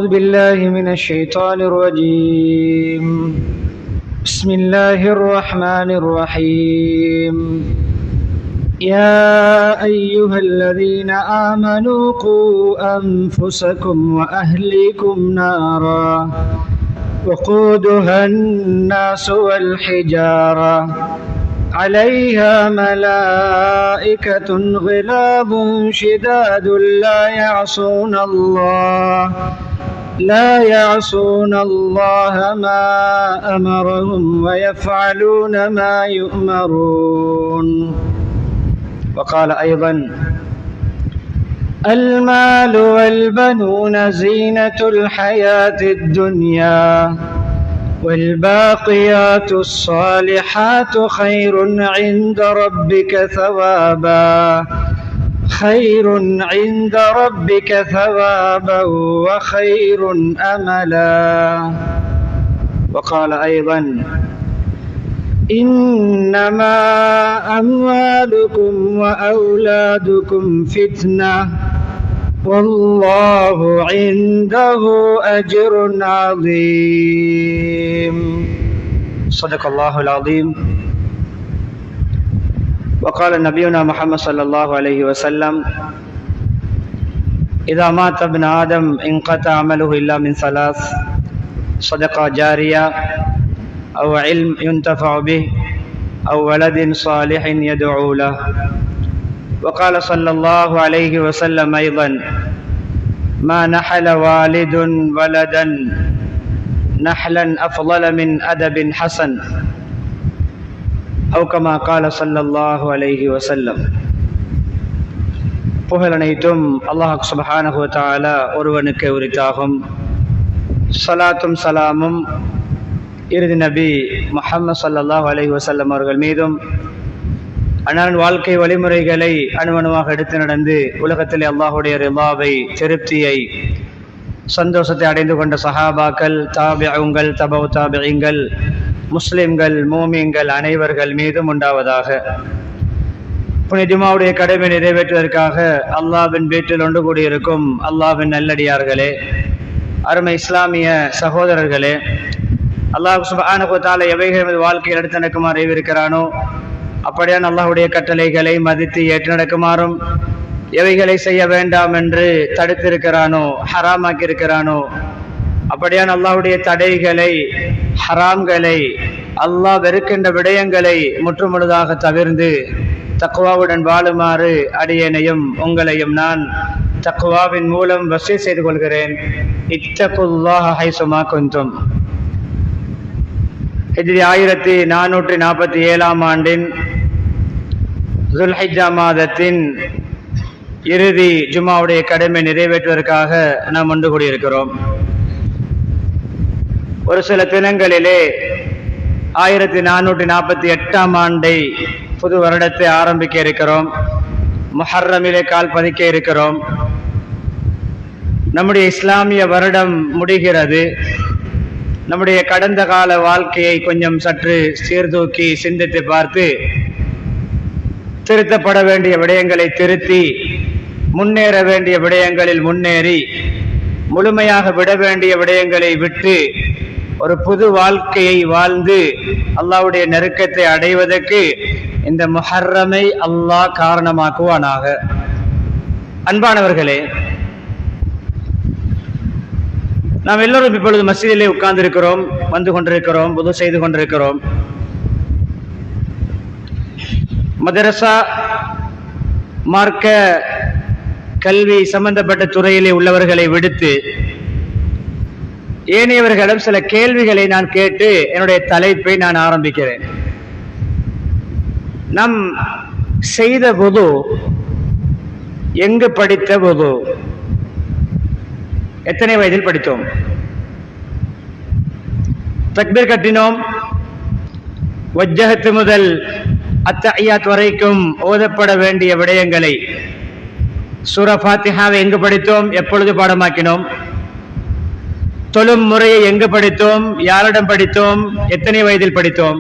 أعوذ بالله من الشيطان الرجيم. بسم الله الرحمن الرحيم. يا أيها الذين آمنوا قوا أنفسكم وأهليكم نارا وقودها الناس والحجارة عليها ملائكة غلاظ شداد لا يعصون الله ما أمرهم ويفعلون ما يؤمرون. وقال أيضا: المال والبنون زينة الحياة الدنيا والباقيات الصالحات خير عند ربك ثوابا وخير أملا. وقال أيضا: إنما أموالكم وأولادكم فتنة والله عنده أجر عظيم. صدق الله العظيم. وقال نبينا محمد صلى الله عليه وسلم: إذا مات ابن آدم انقطع عمله إلا من ثلاث: صدقة جارية أو علم ينتفع به أو ولد صالح يدعو له. وقال صلى الله عليه وسلم أيضا: ما نحل والد ولدا نحلا أفضل من أدب حسن أو كما قال صلى الله عليه وسلم. புகழ் அனைத்தும் அல்லாஹ் சுப்ஹானஹு வ தஆலா ஒருவனுக்கு உரித்தாகும். ஸலாத்தும் சலாமும் இறுதி நபி முஹம்மது ஸல்லல்லாஹு அலைஹி வஸல்லம் அவர்கள் மீதும், அன்னாரின் வாழ்க்கை வழிமுறைகளை அணுவணுவாக எடுத்து நடந்து உலகத்திலே அல்லாஹுடைய ரிலாவை, திருப்தியை, சந்தோஷத்தை அடைந்து கொண்ட சஹாபாக்கள், தாபிஊங்கள், தபவு தாபிஈங்கள், முஸ்லிம்கள், மூமின்கள் அனைவர்கள் மீதும் உண்டாவதாக. புனித ஜுமாவுடைய கடமை நிறைவேற்றுவதற்காக அல்லாஹ்வின் வீட்டில் ஒன்று கூடியிருக்கும் அல்லாஹ்வின் நல்லடியார்களே, அருமை இஸ்லாமிய சகோதரர்களே, அல்லாஹ் சுப்ஹானஹு வ தஆலா எவைகள் வாழ்க்கையில் எடுத்து நடக்குமாறு ஏவிருக்கிறானோ அப்படியான அல்லாஹ்வுடைய கட்டளைகளை மதித்து ஏற்று நடக்குமாறும், எவைகளை செய்ய வேண்டாம் என்று தடுத்திருக்கிறானோ, ஹராமாக்கி இருக்கிறானோ அப்படியான அல்லாஹ்வுடைய தடைகளை, ஹராம்களை, அல்லாஹ் வெறுக்கின்ற விடயங்களை முற்றுமுழுதாக தவிர்ந்து தக்வாவுடன் வாழுமாறு அடியேனையும் உங்களையும் நான் தக்வாவின் மூலம் வஸீ செய்து கொள்கிறேன். இத்தகுல்லாஹ ஹைசுமா குந்தும். ஹிஜ்ரி 1447 ஆண்டின் துல்ஹிஜ்ஜா மாதத்தின் இறுதி ஜும்மாவுடைய கடமை நிறைவேற்றுவதற்காக நாம் ஒன்று கூடியிருக்கிறோம். ஒரு சில தினங்களிலே 1448 ஆண்டை, புது வருடத்தை ஆரம்பிக்க இருக்கிறோம். முஹர்ரமிலே கால் பதிக்க இருக்கிறோம். நம்முடைய இஸ்லாமிய வருடம் முடிகிறது. நம்முடைய கடந்த கால வாழ்க்கையை கொஞ்சம் சற்று சீர்தூக்கி சிந்தித்து பார்த்து, திருத்தப்பட வேண்டிய விடயங்களை திருத்தி, முன்னேற வேண்டிய விடயங்களில் முன்னேறி, முழுமையாக விட வேண்டிய விடயங்களை விட்டு ஒரு புது வாழ்க்கையை வாழ்ந்து அல்லாஹ்வுடைய நெருக்கத்தை அடைவதற்கு இந்த முஹர்ரமை அல்லாஹ் காரணமாக்குவானாக. அன்பானவர்களே, நாம் எல்லோரும் இப்பொழுது மஸ்ஜிதிலே உட்கார்ந்திருக்கிறோம், வந்து கொண்டிருக்கிறோம், வுது செய்து கொண்டிருக்கிறோம். மதரசா, மார்க்க கல்வி சம்பந்தப்பட்ட துறையிலே உள்ளவர்களை விடுத்து ஏனையவர்களிடம் சில கேள்விகளை நான் கேட்டு என்னுடைய தலைப்பை நான் ஆரம்பிக்கிறேன். நாம் செய்த வுது, எங்கு படித்த வுது, எத்தனை வயதில் படித்தோம்? தக்பீர் கட்டினோம். வஜ்ஜஹத் முதல் அத்தஹியாத் வரைக்கும் ஓதப்பட வேண்டிய விடயங்களை, சூரா ஃபாத்திஹாவை எங்கு படித்தோம்? எப்பொழுது பாடமாக்கினோம்? தொழும் முறையை எங்கு படித்தோம்? யாரிடம் படித்தோம்? எத்தனை வயதில் படித்தோம்?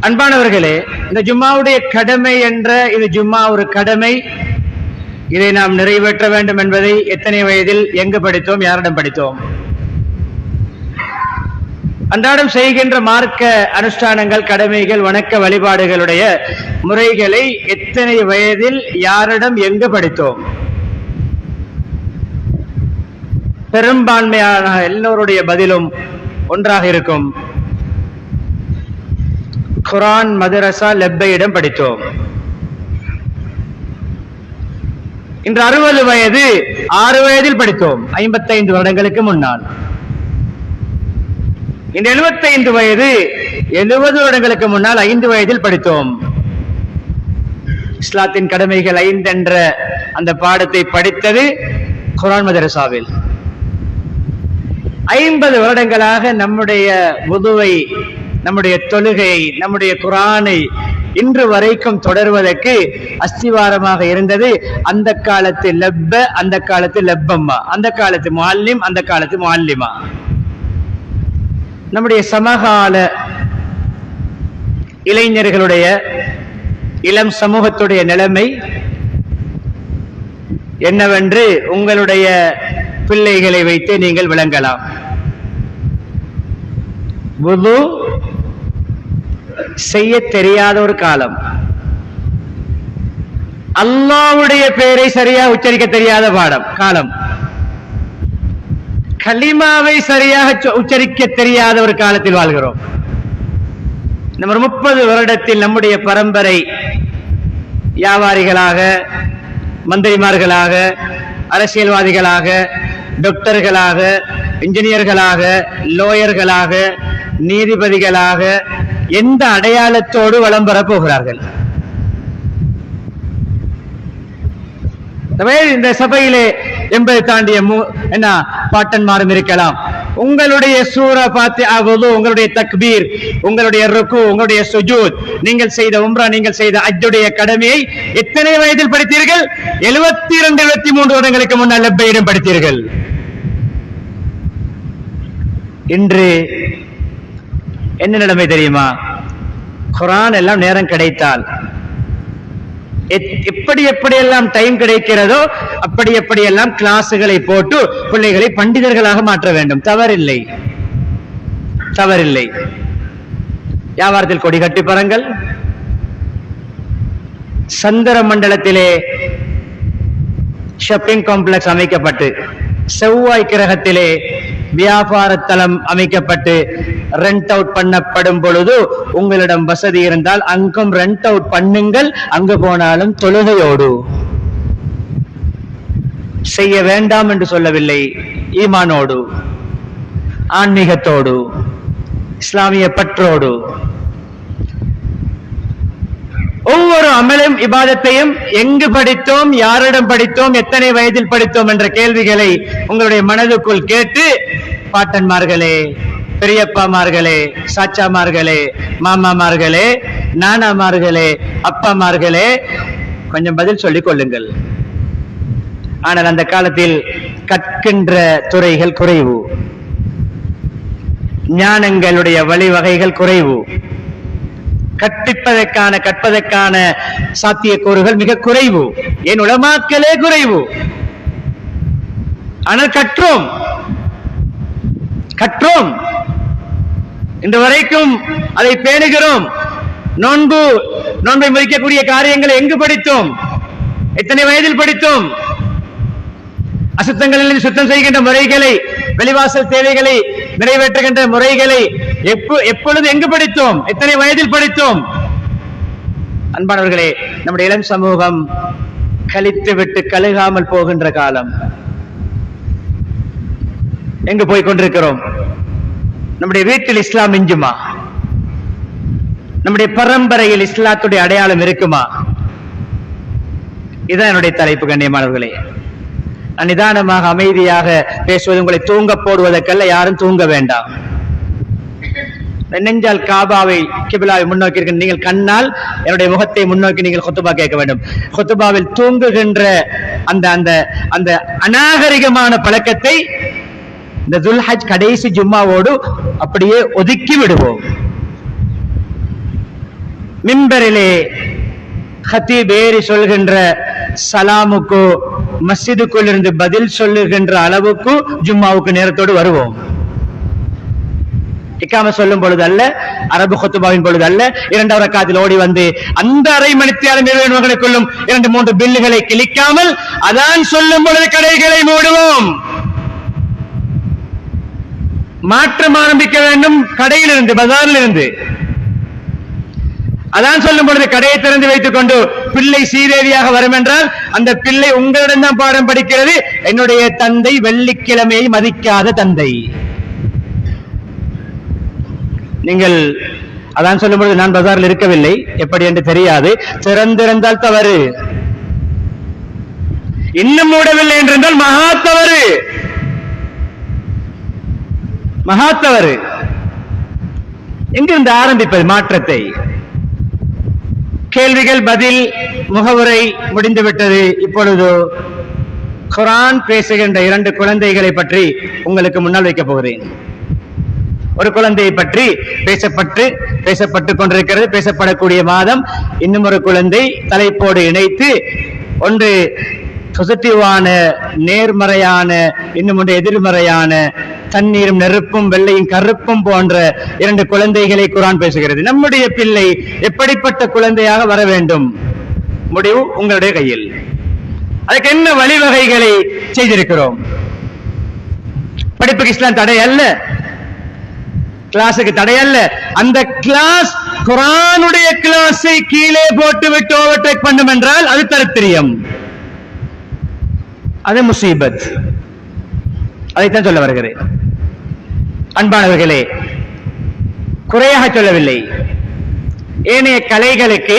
அன்பானவர்களே, இந்த ஜும்மாவுடைய கடமை என்ற இது ஜும்மா ஒரு கடமை, இதை நாம் நிறைவேற்ற வேண்டும் என்பதை எத்தனை வயதில் எங்கு படித்தோம், யாரிடம் படித்தோம்? அன்றாடம் செய்கின்ற மார்க்க அனுஷ்டானங்கள், கடமைகள், வணக்க வழிபாடுகளுடைய முறைகளை எத்தனை வயதில் யாரிடம் எங்கு படித்தோம்? பெரும்பான்மையான எல்லோருடைய பதிலும் ஒன்றாக இருக்கும். குர்ஆன் மதரசா லெப்பையிடம் படித்தோம். இன்று 60 வயது 6 வயதில் படித்தோம், 55 வருடங்களுக்கு முன்னால். இன்று 75 வயது 70 வருடங்களுக்கு முன்னால் 5 வயதில் படித்தோம். இஸ்லாத்தின் கடமைகள் 5 என்ற அந்த பாடத்தை படித்தது குர்ஆன் மதரசாவில். 50 வருடங்களாக நம்முடைய வுதுவை, நம்முடைய தொழுகையை, நம்முடைய குர்ஆனை இன்று வரைக்கும் தொடர்வதற்கு அஸ்திவாரமாக இருந்தது அந்த காலத்து லெப்ப, அந்த காலத்து லெப்பம்மா, அந்த காலத்து முஅல்லிம், அந்த காலத்து முஅல்லிமா. நம்முடைய சமகால இளைஞர்களுடைய, இளம் சமூகத்துடைய நிலைமை என்னவென்று உங்களுடைய பிள்ளைகளை வைத்து நீங்கள் விளங்கலாம். வுது செய்ய தெரியாத ஒரு காலம், அல்லாஹ்வுடைய பெயரை சரியா உச்சரிக்க தெரியாத காலம், கலிமாவை சரியாக உச்சரிக்க தெரியாத ஒரு காலத்தில் வாழ்கிறோம். நம்ம 30 வருடத்தில் நம்முடைய பரம்பரை வியாபாரிகளாக, மந்திரிமார்களாக, அரசியல்வாதிகளாக, டாக்டர்களாக, இன்ஜினியர்களாக, லோயர்களாக, நீதிபதிகளாக எந்த அடையாளத்தோடு வலம் பெறப் போகிறார்கள்? இந்த சபையிலே 80 தாண்டிய என்ன பாட்டன்மாரும் இருக்கலாம். உங்களுடைய சூரா ஃபாத்திஹா, வுது, உங்களுடைய தக்பீர், உங்களுடைய ருக்கு, உங்களுடைய சுஜூத், நீங்கள் செய்த உம்ரா, நீங்கள் செய்த ஹஜ்ஜுடைய கடமையை எத்தனை வயதில் படித்தீர்கள்? 72 73 வருடங்களுக்கு முன்னால் லெப்பையிடம் படித்தீர்கள். இன்று என்ன நிலைமை தெரியுமா? குர்ஆன் எல்லாம் நேரம் கிடைத்தால் எப்படியெல்லாம் டைம் கிடைக்கிறதோ அப்படியெல்லாம் கிளாஸுகளை போட்டு பிள்ளைகளை பண்டிதர்களாக மாற்ற வேண்டும். தவறில்லை, தவறில்லை. வியாபாரத்தில் கொடி கட்டி பரங்கள், சந்திர மண்டலத்திலே ஷாப்பிங் காம்ப்ளெக்ஸ் அமைக்கப்பட்டு, செவ்வாய் கிரகத்திலே வியாபார தளம் அமைக்கப்பட்டு ரெண்ட் அவுட் பண்ணப்படும் பொழுது உங்களிடம் வசதி இருந்தால் அங்கும் ரெண்ட் அவுட் பண்ணுங்கள். அங்கு போனாலும் தொழுகையோடு செய்ய வேண்டாம் என்று சொல்லவில்லை. ஈமானோடு, ஆன்மீகத்தோடு, இஸ்லாமிய பற்றோடு ஒவ்வொரு அமலும் இபாதத்தையும் எங்கு படித்தோம், யாரிடம் படித்தோம், எத்தனை வயதில் படித்தோம் என்ற கேள்விகளை உங்களுடைய மனதுக்குள் கேட்டு, பாட்டன்மார்களே, பெரியப்பாமார்களே, சாச்சாமார்களே, மாமாமார்களே, நானாமார்களே, அப்பாமார்களே, கொஞ்சம் பதில் சொல்லிக் கொள்ளுங்கள். ஆனால் அந்த காலத்தில் கற்கின்ற துறைகள் குறைவு, ஞானங்களுடைய வழிவகைகள் குறைவு, கற்பதற்கான சாத்தியக்கூறுகள் மிக குறைவு, என் உலமாக்களே குறைவு. ஆனால் கற்றோம் இன்று வரைக்கும் அதை பேணுகிறோம். நோன்பை முறிக்கக்கூடிய காரியங்களை எங்கு படித்தோம்? எத்தனை வயதில் படித்தோம்? அசுத்தங்களில் சுத்தம் செய்கின்ற முறைகளை, வெளிவாசல் தேவைகளை நிறைவேற்றுகின்ற முறைகளை எப்பொழுது எங்கு படித்தோம்? எத்தனை வயதில் படித்தோம்? அன்பானவர்களே, நம்முடைய இளம் சமூகம் கழித்து விட்டு கழுகாமல் போகின்ற காலம். எங்கு போய் கொண்டிருக்கிறோம்? நம்முடைய வீட்டில் இஸ்லாம் மிஞ்சுமா? நம்முடைய பரம்பரையில் இஸ்லாத்துடைய அடையாளம் இருக்குமா? இதுதான் என்னுடைய தலைப்பு. கண்ணியமானவர்களே, நான் நிதானமாக அமைதியாக பேசுவது உங்களை தூங்க போடுவதற்கல்ல. யாரும் தூங்க வேண்டாம். நெஞ்சால் காபாவை, கிபிலாவை முன்னோக்கி இருக்க நீங்கள் கண்ணால் என்னுடைய முகத்தை முன்னோக்கி நீங்கள் குத்துபா கேட்க வேண்டும். குத்துபாவில் தூங்குகின்ற அந்த அந்த அந்த அநாகரிகமான பழக்கத்தை இந்த துல்ஹஜ் கடைசி ஜும்மாவோடு அப்படியே ஒதுக்கி விடுவோம். மிம்பரிலே ஹத்தீப் ஏறி சொல்கின்ற சலாமுக்கு மஸ்ஜிதுக்குள் இருந்து பதில் சொல்லுகின்ற அளவுக்கு ஜும்மாவுக்கு நேரத்தோடு வருவோம். இக்காம சொல்லும் பொழுது அல்ல, அரபு குத்துபாவின் பொழுது அல்ல, 2 ரக்காத்தில் ஓடி வந்து அந்த அரை மணித்தியாலும் 20 நிமிடங்களுக்குள்ளும் 2-3 பில்லுகளை கிழிக்காமல் அதான் சொல்லும் பொழுது கடைகளை மூடுவோம். மாற்றம் ஆரம்பிக்க வேண்டும். கடையிலிருந்து, பஜாரில் இருந்து அதான் சொல்லும் பொழுது கடையை திறந்து வைத்துக் கொண்டு பிள்ளை சீதேவியாக வரும் என்றால் அந்த பிள்ளை உங்களிடம் தான் பாடம் படிக்கிறது. என்னுடைய தந்தை வெள்ளிக்கிழமையை மதிக்காத தந்தை. நீங்கள் அதான் சொல்லும் பொழுது நான் பஜாரில் இருக்கவில்லை, எப்படி என்று தெரியாது, திறந்திருந்தால் தவறு, இன்னும் மூடவில்லை என்றிருந்தால் மகா தவறு, மகா தவறு. எங்கிருந்து ஆரம்பிப்பது மாற்றத்தை? கேள்விகள் பதில் முகவுரை முடிந்துவிட்டது. இப்பொழுது குர்ஆன் பேசுகின்ற 2 குழந்தைகளை பற்றி உங்களுக்கு முன்னால் வைக்கப் போகிறேன். ஒரு குழந்தையை பற்றி பேசப்பட்டு கொண்டிருக்கிறது, பேசப்படக்கூடிய மாதம். இன்னும் ஒரு குழந்தை தலைப்போடு இணைத்து, ஒன்று பாசிட்டிவான நேர்மறையான, இன்னும் ஒன்று எதிர்மறையான, தண்ணீரும் நெருப்பும் வெள்ளையும் கருப்பும் போன்ற 2 குழந்தைகளை குர்ஆன் பேசுகிறது. நம்முடைய பிள்ளை எப்படிப்பட்ட குழந்தையாக வர வேண்டும்? முடிவு உங்களுடைய கையில். அதுக்கு என்ன வழிவகைகளை செய்திருக்கிறோம்? படிப்புக்கு இஸ்லாம் தடை அல்ல, கிளாஸுக்கு தடை அல்ல. அந்த கிளாஸ் குர்ஆனுடைய கிளாஸை கீழே போட்டு விட்டு ஓவர்டேக் பண்ணும் என்றால் அது தரித்திரியம், அது முசீபத். அதைத்தான் சொல்ல வருகிறேன். அன்பானவர்களே, குறையாக சொல்லவில்லை. ஏனைய கலைகளுக்கு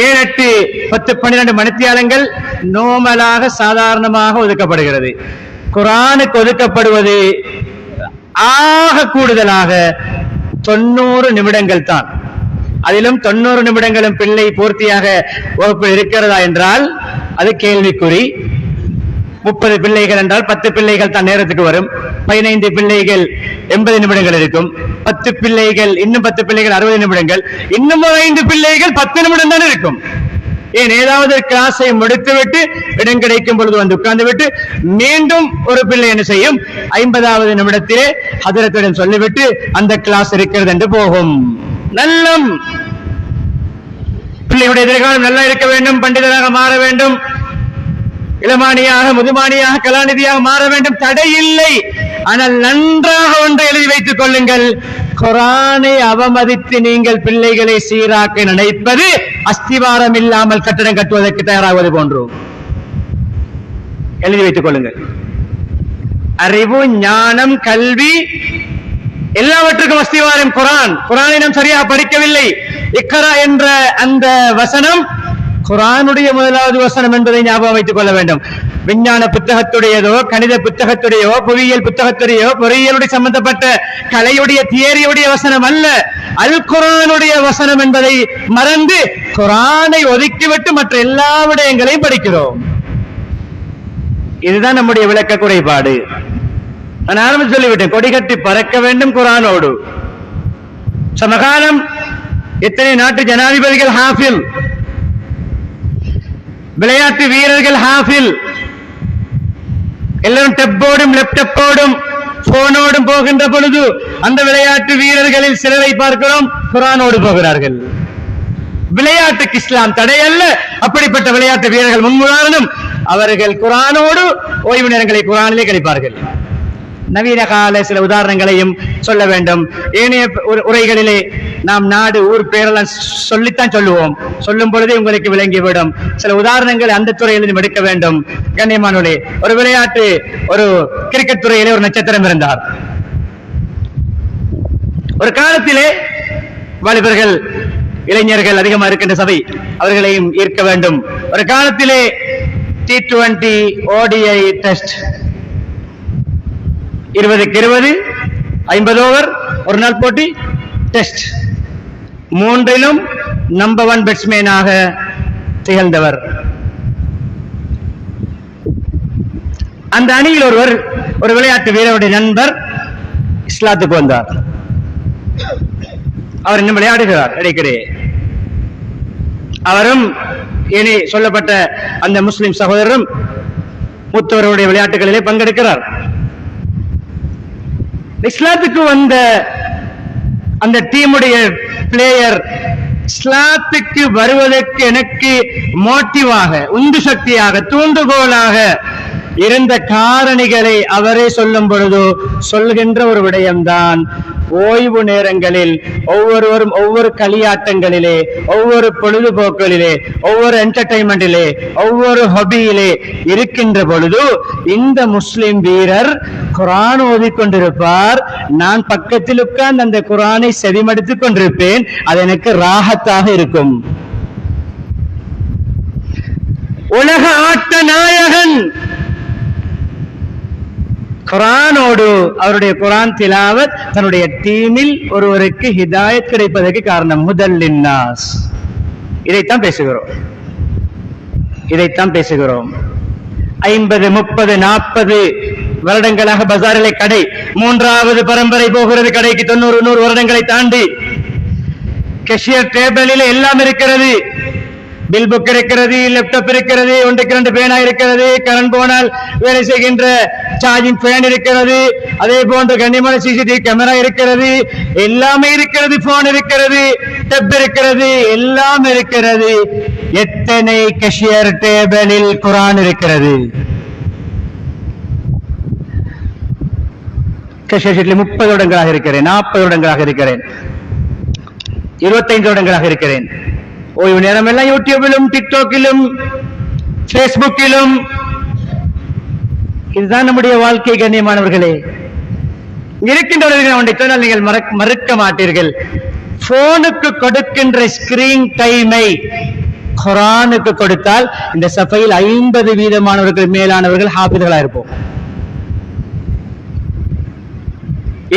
7, 8, 10, 12 மணித்தியாலங்கள் நோமலாக சாதாரணமாக ஒதுக்கப்படுகிறது. குர்ஆனுக்கு ஒதுக்கப்படுவது ஆக கூடுதலாக 90 நிமிடங்கள் தான். அதிலும் 90 நிமிடங்களும் பிள்ளை பூர்த்தியாக வகுப்பில் இருக்கிறதா என்றால் அது கேள்விக்குறி. 30 பிள்ளைகள் என்றால் 10 பிள்ளைகள் தான் நேரத்துக்கு வரும். 15 பிள்ளைகள் 80 நிமிடங்கள் இருக்கும். 10 பிள்ளைகள், இன்னும் 10 பிள்ளைகள் 60 நிமிடங்கள், இன்னும் 5 பிள்ளைகள் 10 நிமிடம் தான் இருக்கும். ஏன், ஏதாவது கிளாஸை முடித்துவிட்டு இடம் கிடைக்கும் பொழுது வந்து உட்கார்ந்து விட்டு மீண்டும் ஒரு பிள்ளை என்ன செய்யும், 50வது நிமிடத்திலே ஹதரத்திடம் சொல்லிவிட்டு அந்த கிளாஸ் இருக்கிறது என்று போகும். நல்லம். பிள்ளையுடைய எதிர்காலம் நல்லா இருக்க வேண்டும், பண்டிதராக மாற வேண்டும், இளமானியாக, முதுமானியாக, கலாநிதியாக மாற வேண்டும், தடை இல்லை. ஆனால் நன்றாக ஒன்றை எழுதி வைத்துக் கொள்ளுங்கள், குர்ஆனை அவமதித்து நீங்கள் பிள்ளைகளை சீராக்க நினைப்பது அஸ்திவாரம் இல்லாமல் கட்டடம் கட்டுவதற்கு தயாராகுவது போன்று. எழுதி வைத்துக் கொள்ளுங்கள். அறிவு, ஞானம், கல்வி எல்லாவற்றுக்கும் அஸ்திவாரம் குர்ஆன். குர்ஆனை நாம் சரியாக படிக்கவில்லை. இக்ரா என்ற அந்த வசனம் குர்ஆனுடைய முதலாவது வசனம் என்பதை ஞாபகம் வைத்துக் கொள்ள வேண்டும். விஞ்ஞான புத்தகத்துடையதோ, கணித புத்தகத்துடையோ, புவியியல் புத்தகத்துடையோ, பொறியியலுடைய சம்பந்தப்பட்ட கலையுடைய தியரியுடைய வசனம் அல்ல, அல் குர்ஆனுடைய வசனம் என்பதை மறந்து குர்ஆனை ஒதுக்கிவிட்டு மற்ற எல்லா விடயங்களையும் படிக்கிறோம். இதுதான் நம்முடைய விளக்க குறைபாடு. நான் ஆரம்பித்து சொல்லிவிட்டேன், கொடிகட்டி பறக்க வேண்டும் குர்ஆனோடு. சமகாலம் எத்தனை நாட்டு ஜனாதிபதிகள் ஹாஃபில், விளையாட்டு வீரர்கள் ஹாஃபில், எல்லாரும் டெப்போடும் லேப்டாப்போடும் போனோடும் போகின்ற பொழுது அந்த விளையாட்டு வீரர்களில் சிலரை பார்க்கிறோம் குர்ஆனோடு போகிறார்கள். விளையாட்டுக்கு இஸ்லாம் தடை அல்ல. அப்படிப்பட்ட விளையாட்டு வீரர்கள் முன்னுதாரணம். அவர்கள் குர்ஆனோடு ஓய்வு நேரங்களை குர்ஆனிலே கழிப்பார்கள். நவீன கால சில உதாரணங்களையும் சொல்ல வேண்டும். ஏனைய உரைகளிலே நாம் நாடு, ஊர் பேரெல்லாம் சொல்லித்தான் சொல்லுவோம். சொல்லும் பொழுதே உங்களுக்கு விளங்கிவிடும். சில உதாரணங்கள் அந்த துறையிலும் எடுக்க வேண்டும். கண்ணியமானவர்களே, ஒரு விளையாட்டு, ஒரு கிரிக்கெட் துறையிலே ஒரு நட்சத்திரம் இருந்தார். ஒரு காலத்திலே வாலிபர்கள், இளைஞர்கள் அதிகமாக இருக்கின்ற சபை, அவர்களையும் ஈர்க்க வேண்டும். ஒரு காலத்திலே T20 ODI டெஸ்ட் 20க்கு 20, 50 ஓவர், ஒரு நாள் போட்டி, டெஸ்ட். 3லும் நம்பர் 1 பேட்ஸ்மேனாக திகழ்ந்தவர். அந்த அணியில் ஒருவர், ஒரு விளையாட்டு வீரருடைய நண்பர் இஸ்லாத்துக்கு வந்தார். அவர் இன்னும் விளையாடுகிறார் இடைக்கிடையே. அவரும் இனி சொல்லப்பட்ட அந்த முஸ்லிம் சகோதரரும் மூத்தவருடைய விளையாட்டுகளிலே பங்கெடுக்கிறார். இஸ்லாத்துக்கு வந்த அந்த டீமுடைய பிளேயர் இஸ்லாத்துக்கு வருவதற்கு எனக்கு மோட்டிவாக, உந்து சக்தியாக, தூண்டுகோலாக இருந்த காரணிகளை அவரே சொல்லும் பொழுது சொல்கின்ற ஒரு விடயம்தான், ஓய்வு நேரங்களில் ஒவ்வொருவரும் ஒவ்வொரு களியாட்டங்களிலே, ஒவ்வொரு பொழுதுபோக்களிலே, ஒவ்வொரு என்டர்டைன்மெண்டிலே, ஒவ்வொரு ஹாபியிலே இருக்கின்ற பொழுது இந்த முஸ்லிம் வீரர் குர்ஆன் ஓதிக்கொண்டிருப்பார். நான் பக்கத்தில் உட்கார்ந்து அந்த குர்ஆனை செவிமடுத்துக் கொண்டிருப்பேன். அது எனக்கு ராஹத்தாக இருக்கும். உலக ஆட்ட நாயகன் குர்ஆனோடு அவருடைய குர்ஆன் திலாவத் தன்னுடைய டீமில் ஒருவருக்கு ஹிதாயத் கிடைப்பதற்கு காரணம். முதல்லின் நாஸ். இதைத்தான் பேசுகிறோம். 50, 30, 40 வருடங்களாக பஜாரிலே கடை, 3வது பரம்பரை போகிறது கடைக்கு. 90, 100 வருடங்களை தாண்டி கேஷியர் டேபிளில் எல்லாம் இருக்கிறது. பில் புக் இருக்கிறது, லேப்டாப் இருக்கிறது, 1-2 பேனா இருக்கிறது, கரண்ட் போனால் வேலை செய்கின்ற சார்ஜிங் ஃபேன் இருக்கிறது, அதே போன்று கண்ணியமான சிசிடிவி கேமரா இருக்கிறது, எல்லாமே இருக்கிறது. போன் இருக்கிறது, டெப் இருக்கிறது, எல்லாம் இருக்கிறது. எத்தனை கேஷியர் டேபிளில் குர்ஆன் இருக்கிறது? கேஷியர் ஷீட்டில் 30 வருடங்களாக இருக்கிறேன், 40 வருடங்களாக இருக்கிறேன், 25 வருடங்களாக இருக்கிறேன். ஓய்வு நேரம் எல்லாம் யூடியூபிலும், டிக்டாக்கிலும், பேஸ்புக்கிலும். இதுதான் நம்முடைய வாழ்க்கை. கண்ணியமானவர்களே, இருக்கின்றவர்கள் ஒன்றை சொன்னால் நீங்கள் மறுக்க மாட்டீர்கள். போனுக்கு கொடுக்கின்ற ஸ்கிரீன் டைமை குர்ஆனுக்கு கொடுத்தால் இந்த சபையில் 50% மேலானவர்கள் ஹாஃபிதுகளா இருப்போம்.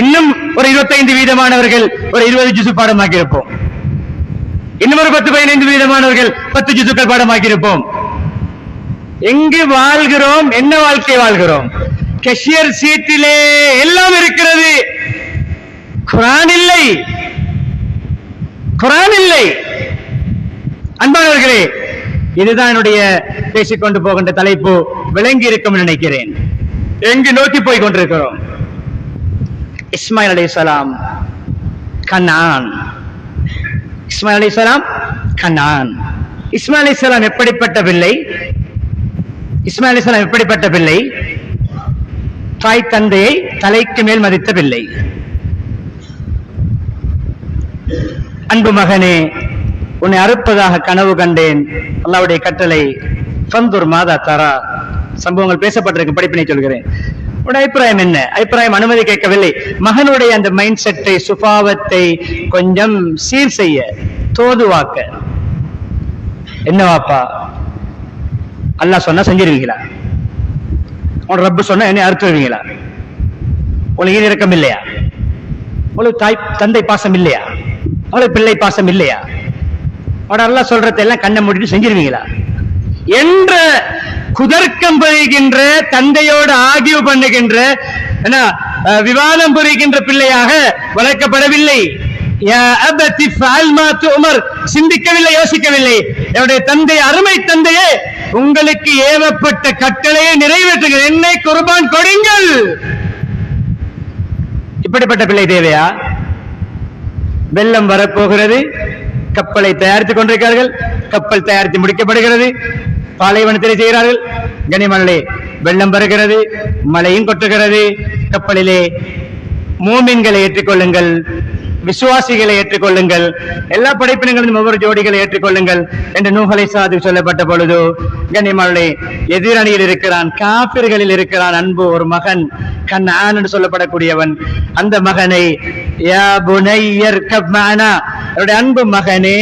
இன்னும் ஒரு 25% ஒரு 20 ஜுசு பாடமாக்கி இருப்போம். இன்னும் ஒரு 10-15% 10 ஜுசுக்கள் பாடமாக்கி இருப்போம். எங்கு வாழ்கிறோம்? என்ன வாழ்க்கை வாழ்கிறோம்? கேஷியர் சீட்டிலே எல்லாம் இருக்கிறது, குர்ஆன் இல்லை. அன்பானவர்களே, இதுதான் என்னுடைய பேசிக்கொண்டு போகின்ற தலைப்பு. விளங்கி இருக்கும் நினைக்கிறேன். எங்கு நோக்கி போய் கொண்டிருக்கிறோம்? இஸ்மாயில் அலைஹிஸ்ஸலாம் கனான். இஸ்மாயில் அலைஹிஸ்ஸலாம் கனான். இஸ்மாயில் அலைஹிஸ்ஸலாம் எப்படிப்பட்ட பிள்ளை? இஸ்மாயில் அலைஹிஸ்ஸலாம் எப்படிப்பட்ட பிள்ளை? தாய் தந்தையை தலைக்கு மேல் மதித்த பிள்ளை. அன்பு மகனே, உன்னை அறுப்பதாக கனவு கண்டேன். அல்லாஹ்வுடைய கட்டளை. ஃபந்துர் மாதா தரா. சம்பவங்கள் பேசப்பட்டிருக்கு, படிப்பினை சொல்கிறேன். உடைய அபிப்பிராயம் என்ன? அபிப்பிராயம் அனுமதி கேட்கவில்லை. மகனுடைய அந்த மைண்ட் செட்டை, சுபாவத்தை கொஞ்சம் சீர் செய்ய, தோதுவாக்க. என்ன வாப்பா, அல்லாஹ் சொன்னா செஞ்சிருவீங்களா? உன் ரப்பு சொன்னா என்ன அறுத்துருவீங்களா? உங்களுக்கு ஈடு இரக்கம் இல்லையா? உங்களுக்கு தாய் தந்தை பாசம் இல்லையா? உங்களுக்கு பிள்ளை பாசம் இல்லையா? அவட அல்லாஹ் சொல்றதை எல்லாம் கண்ணை மூடிட்டு செஞ்சிருவீங்களா என்ற குதர்க்கம் புரிகின்ற, தந்தையோடு ஆகிய பண்ணுகின்ற, விவாதம் புரிகின்ற பிள்ளையாக வளர்க்கப்படவில்லை. சிந்திக்கவில்லை, யோசிக்கவில்லை. என்னுடைய தந்தை, அருமை தந்தையே, உங்களுக்கு ஏவப்பட்ட கட்டளையை நிறைவேற்றுங்கள், என்னை குர்பான் கொடுங்கள். இப்படிப்பட்ட பிள்ளை தேவையா? வெள்ளம் வரப்போகிறது, கப்பலை தயாரித்துக் கொண்டிருக்கிறார்கள், கப்பல் தயாரித்து முடிக்கப்படுகிறது, பாலைவனத்திலே செய்கிறார்கள். கனிமலை வெள்ளம் வருகிறது, மழையும் கொட்டுகிறது. கப்பலிலே மூமின்களை ஏற்றுக்கொள்ளுங்கள், விசுவாசிகளை ஏற்றுக்கொள்ளுங்கள், எல்லா படைப்பினங்களும் ஒவ்வொரு ஜோடிகளை ஏற்றுக்கொள்ளுங்கள் என்று நூஹ் அலைஹிஸ்ஸலாத்துக்கு சொல்லப்பட்ட பொழுது கனிமலை எதிரணியில் இருக்கிறான், காபிர்களில் இருக்கிறான். அன்பு ஒரு மகன் கன்ஆன் என்று சொல்லப்படக்கூடியவன். அந்த மகனை யா புனையர்கப் மஅனா, அவருடைய அன்பு மகனே,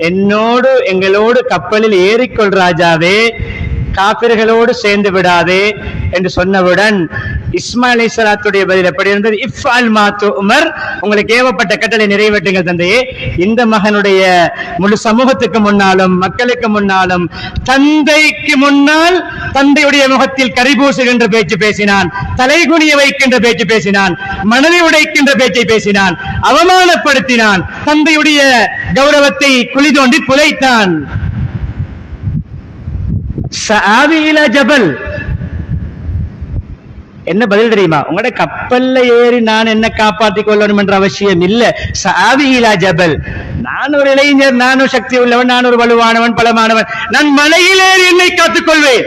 என்னோடு எங்களோடு கப்பலில் ஏறிக்கொள் ராஜாவே, காபிர்களோடு சேர்ந்து விடாதே என்று சொன்னவுடன் இஸ்மாயில் அலைஹிஸ்ஸலாத்துடைய பதில் எப்படி இருந்தது? இஃப்அல் மா துஅமர், உங்களுக்கு ஏவப்பட்ட கட்டளை நிறைவேற்றுங்கள் தந்தையே. இந்த மகனுடைய முழு சமூகத்துக்கு முன்னாலும், மக்களுக்கு முன்னாலும், தந்தைக்கு முன்னால் தந்தையுடைய முகத்தில் கரிபூசுகின்ற பேச்சு பேசினான், தலைகுனிய வைக்கின்ற பேச்சு பேசினான், மனதை உடைக்கின்ற பேச்சை பேசினான், அவமானப்படுத்தினான், தந்தையுடைய கௌரவத்தை குழி தோண்டி புதைத்தான். சஆவி இலா ஜபல். என்ன பதில் தெரியுமா? உங்களோட கப்பல்ல ஏறி நான் என்ன காப்பாற்றிக் கொள்ளணும் என்ற அவசியம் இல்ல. சஆவி இலா ஜபல், நான் ஒரு இளைஞர், நான் ஒரு சக்தி உள்ளவன், நான் ஒரு வலுவானவன், பலமானவன், நான் மலையில் ஏறி என்னை காத்துக் கொள்வேன்.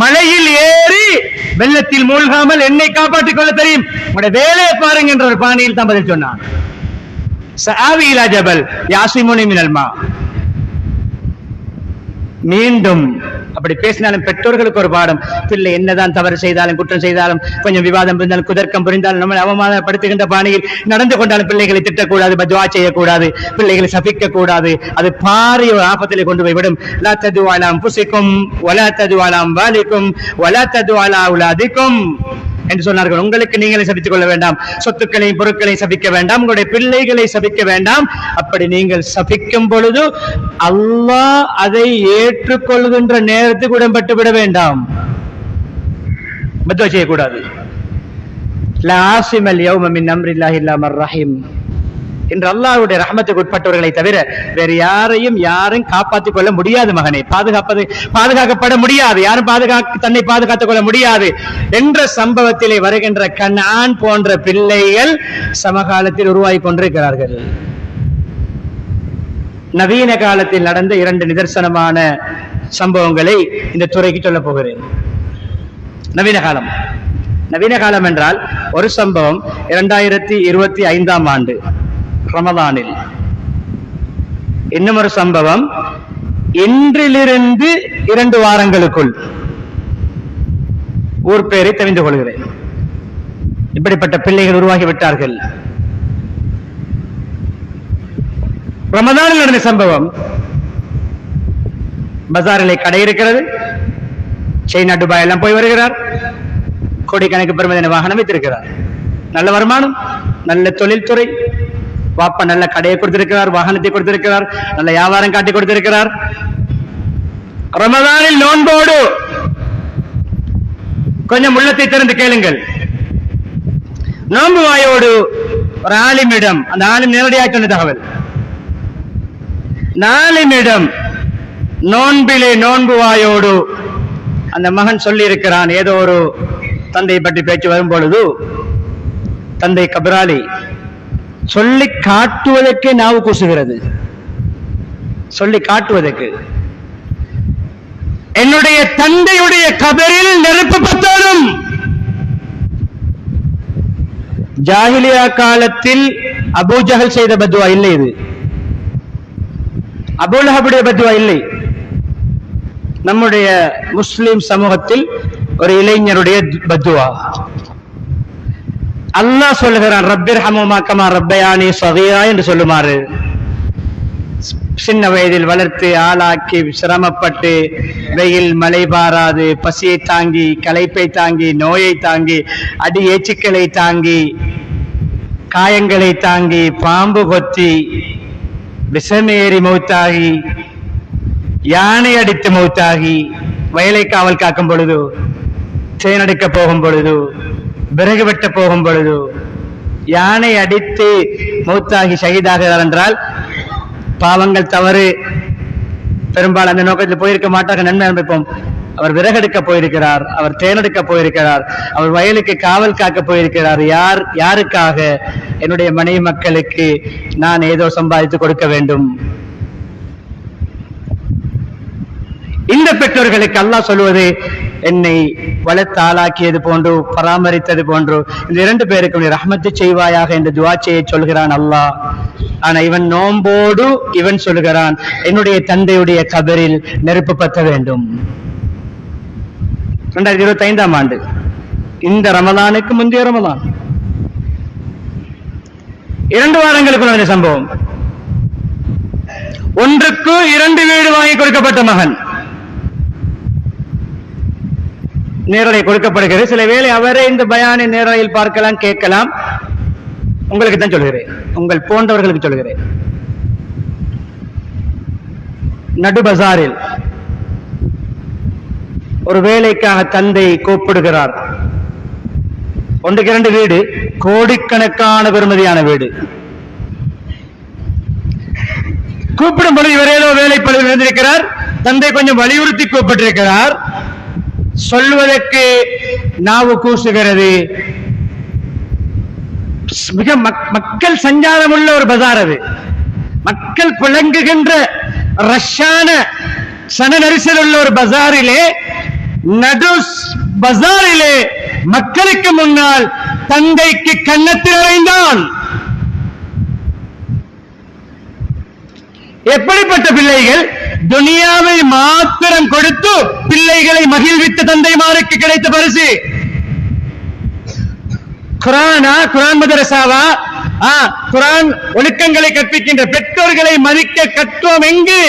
மலையில் ஏறி வெள்ளத்தில் மூழ்காமல் என்னை காப்பாற்றிக் கொள்ள தெரியும், உங்களுடைய வேலையை பாருங்க என்ற ஒரு பாணியில் தான் பதில் சொன்னான். சஆவி இலா ஜபல் யாசிமுனி மினல் மா. மீண்டும் அப்படி பேசினாலும் பெற்றோர்களுக்கு ஒரு பாடம். பிள்ளை என்னதான் தவறு செய்தாலும், குற்றம் செய்தாலும், கொஞ்சம் விவாதம் புரிந்தாலும், குதர்க்கம் புரிந்தாலும், நம்மளை அவமானப்படுத்துகின்ற பாணியில் நடந்து கொண்டாலும் பிள்ளைகளை திட்டக்கூடாது, பத்வா செய்யக்கூடாது, பிள்ளைகளை சபிக்க கூடாது. அது பாரிய ஒரு ஆபத்திலே கொண்டு போய் விடும். லா தது அலா அன்ஃபுசிக்கும் வலா தது அலா அம்வாலிக்கும் வலா தது அலா அவுலாதிக்கும் என்று சொன்னார்கள். உங்களுக்கு நீங்களே சபித்துக் கொள்ள வேண்டாம், சொத்துக்களையும் பொருட்களையும் சபிக்க வேண்டாம், உங்களுடைய பிள்ளைகளை சபிக்க வேண்டாம். அப்படி நீங்கள் சபிக்கும் பொழுது அல்லாஹ் அதை ஏற்றுக்கொள்கின்ற நேரத்துக்கு உடன்பட்டு விட வேண்டாம், பத்வா செய்யக்கூடாது. லா ஆஸிமல் யௌம மின் அம்ரில்லாஹி இல்லா மர் ரஹீம் என்று அல்லாஹ்வுடைய ரஹ்மத்துக்கு உட்பட்டவர்களை தவிர வேறு யாரையும் யாரும் காப்பாற்றிக் கொள்ள முடியாது. மகனை பாதுகாக்கப்பட முடியாது, யாரும் தன்னை பாதுகாத்துக் கொள்ள முடியாது என்ற சம்பவத்திலே வருகின்ற கனான் போன்ற பிள்ளைகள் சமகாலத்தில் உருவாகி கொண்டிருக்கிறார்கள். நவீன காலத்தில் நடந்த 2 நிதர்சனமான சம்பவங்களை இந்த துறைக்கு சொல்ல போகிறேன். நவீன காலம் என்றால் ஒரு சம்பவம் 2025ஆம் ஆண்டு ரமதானில், இன்னும் ஒரு சம்பவம் இன்றிலிருந்து 2 வாரங்களுக்குள். ஊர் பேரை தெரிந்து கொள்கிறேன். இப்படிப்பட்ட பிள்ளைகள் உருவாகிவிட்டார்கள். ரமதானில் நடந்த சம்பவம், பஜாரிலே கடை இருக்கிறது, சைனா துபாய் எல்லாம் போய் வருகிறார், கோடிக்கணக்கு பெறுமதியான வாகனம் வைத்திருக்கிறார், நல்ல வருமானம், நல்ல தொழில்துறை, பாப்பா நல்ல கடையை கொடுத்திருக்கிறார், வாகனத்தை கொடுத்திருக்கிறார், நல்ல வியாபாரம் காட்டி கொடுத்திருக்கிறார். ரமதானில் நோன்போடு கொஞ்சம் உள்ளத்தை திறந்து கேளுங்கள். நோன்பு வாயோடு ஒரு ஆலிமிடம், அந்த ஆலிம் நேரடியாக சொன்ன தகவல், ஆலிமிடம் நோன்பிலே நோன்பு வாயோடு அந்த மகன் சொல்லி இருக்கிறான். ஏதோ ஒரு தந்தையை பற்றி பேச்சு வரும் பொழுது, தந்தை கபராலி சொல்லி காட்டுவதற்கே நாவு கூசுகிறது. சொல்லி காட்டுவதற்கு, என்னுடைய தந்தையுடைய கபரில் நெருப்பு பத்தாலும். ஜாஹிலியா காலத்தில் அபூ ஜஹல் செய்த பத்வா இல்லை, இது அபூ லஹபுடைய பத்வா இல்லை. நம்முடைய முஸ்லிம் சமூகத்தில் ஒரு இளைஞருடைய பத்வா. அல்லாஹ் சொல்லுகிறான், ரப்பிர்ஹமுமா கமா ரப்பயானி ஸகீரா என்று சொல்லுமாறு. சின்ன வயதில் வளர்த்து ஆளாக்கி சிரமப்பட்டு வெயில் மழை பாராது பசியை தாங்கி களைப்பை தாங்கி நோயை தாங்கி அடி ஏச்சுக்களை தாங்கி காயங்களை தாங்கி பாம்பு கொத்தி விஷமேறி மௌத்தாகி யானை அடித்து மௌத்தாகி வயலை காவல் காக்கும் பொழுது தேனடிக்க போகும் பொழுது விறகு வெட்ட போகும் பொழுது யானை அடித்து மௌத்தாகி ஷஹீதாகிறார் என்றால் பாவங்கள் தவறு பெரும்பாலும் அந்த நோக்கத்தில் போயிருக்க மாட்டார்கள், நன்மை அனுபவிப்போம். அவர் விறகெடுக்க போயிருக்கிறார், அவர் தேனெடுக்க போயிருக்கிறார், அவர் வயலுக்கு காவல் காக்க போயிருக்கிறார். யாருக்காக? என்னுடைய மனைவி மக்களுக்கு நான் ஏதோ சம்பாதித்து கொடுக்க வேண்டும். இந்த பெற்றோர்களுக்கு அல்லாஹ் சொல்வது, என்னை வளர்த்து ஆளாக்கியது போன்று பராமரித்தது போன்று இந்த 2 பேருக்கும் ரஹ்மத்து செய்வாயாக என்று துஆ செய்ய சொல்கிறான் அல்லாஹ். ஆனா இவன் நோம்போடு இவன் சொல்கிறான், என்னுடைய தந்தையுடைய கபரில் நெருப்பு பத்த வேண்டும். 2025ஆம் ஆண்டு, இந்த ரமலானுக்கு முந்தைய ரமலான், 2 வாரங்களுக்கு இந்த சம்பவம். ஒன்றுக்கு 2 வீடு வாங்கி கொடுக்கப்பட்ட மகன் நேரலை கொடுக்கப்படுகிறது. சில வேளை அவரே இந்த பயானை நேரலையில் பார்க்கலாம், கேட்கலாம். உங்களுக்கு தான் சொல்கிறேன், உங்கள் போன்றவர்களுக்கு சொல்கிறேன். நடு பசாரில் ஒரு வேலைக்காக தந்தை கூப்பிடுகிறார். 1க்கு 2 வீடு, கோடிக்கணக்கான பெறுமதியான வீடு. கூப்பிடும் பொழுது இவர் ஏதோ வேலை பழுவில் இருந்திருக்கிறார். தந்தை கொஞ்சம் வலியுறுத்தி கூப்பிட்டிருக்கிறார். சொல்வதற்கு நாவு கூசுகிறது. மிக மக்கள் சஞ்சாரம் உள்ள ஒரு பஜார் அது. மக்கள் புழங்குகின்ற ரஷ்யான சன நெரிசல் உள்ள ஒரு பஜாரிலே, நடு பஜாரிலே மக்களுக்கு முன்னால் தந்தைக்கு கன்னத்தில் அறைந்தான். எப்படிப்பட்ட பிள்ளைகள்! துனியாவை மாத்திரம் கொடுத்து பிள்ளைகளை மகிழ்வித்த தந்தைமாருக்கு கிடைத்த பரிசு. குரானா, குரான் மதரசாவா, குரான் ஒழுக்கங்களை கற்பிக்கின்ற பெற்றோர்களை மதிக்க கற்றோம் எங்கு?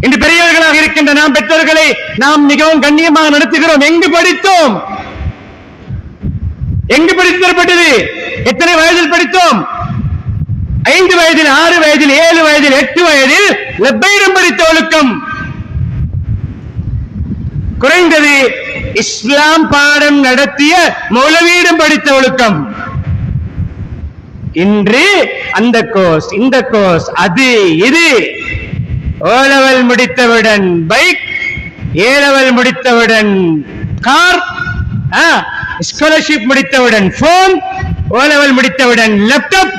இன்று பெரியவர்களாக இருக்கின்ற நாம் பெற்றோர்களை நாம் மிகவும் கண்ணியமாக நடத்துகிறோம். எங்கு படித்தோம்? எங்கு படித்து தரப்பட்டது? எத்தனை வயதில் படித்தோம்? 5 வயதில், 6 வயதில், 7 வயதில், 8 வயதில் லப்பையிடம் படித்த ஒழுக்கம். குறைந்தது இஸ்லாம் பாடம் நடத்திய மௌலவியிடம் படித்த ஒழுக்கம். இன்று அந்த கோர்ஸ், இந்த கோர்ஸ், அது இது. ஓலவல் முடித்தவுடன் பைக், ஏலவல் முடித்தவுடன் கார், ஸ்காலர்ஷிப் முடித்தவுடன் போன், ஓலவல் முடித்தவுடன் லேப்டாப்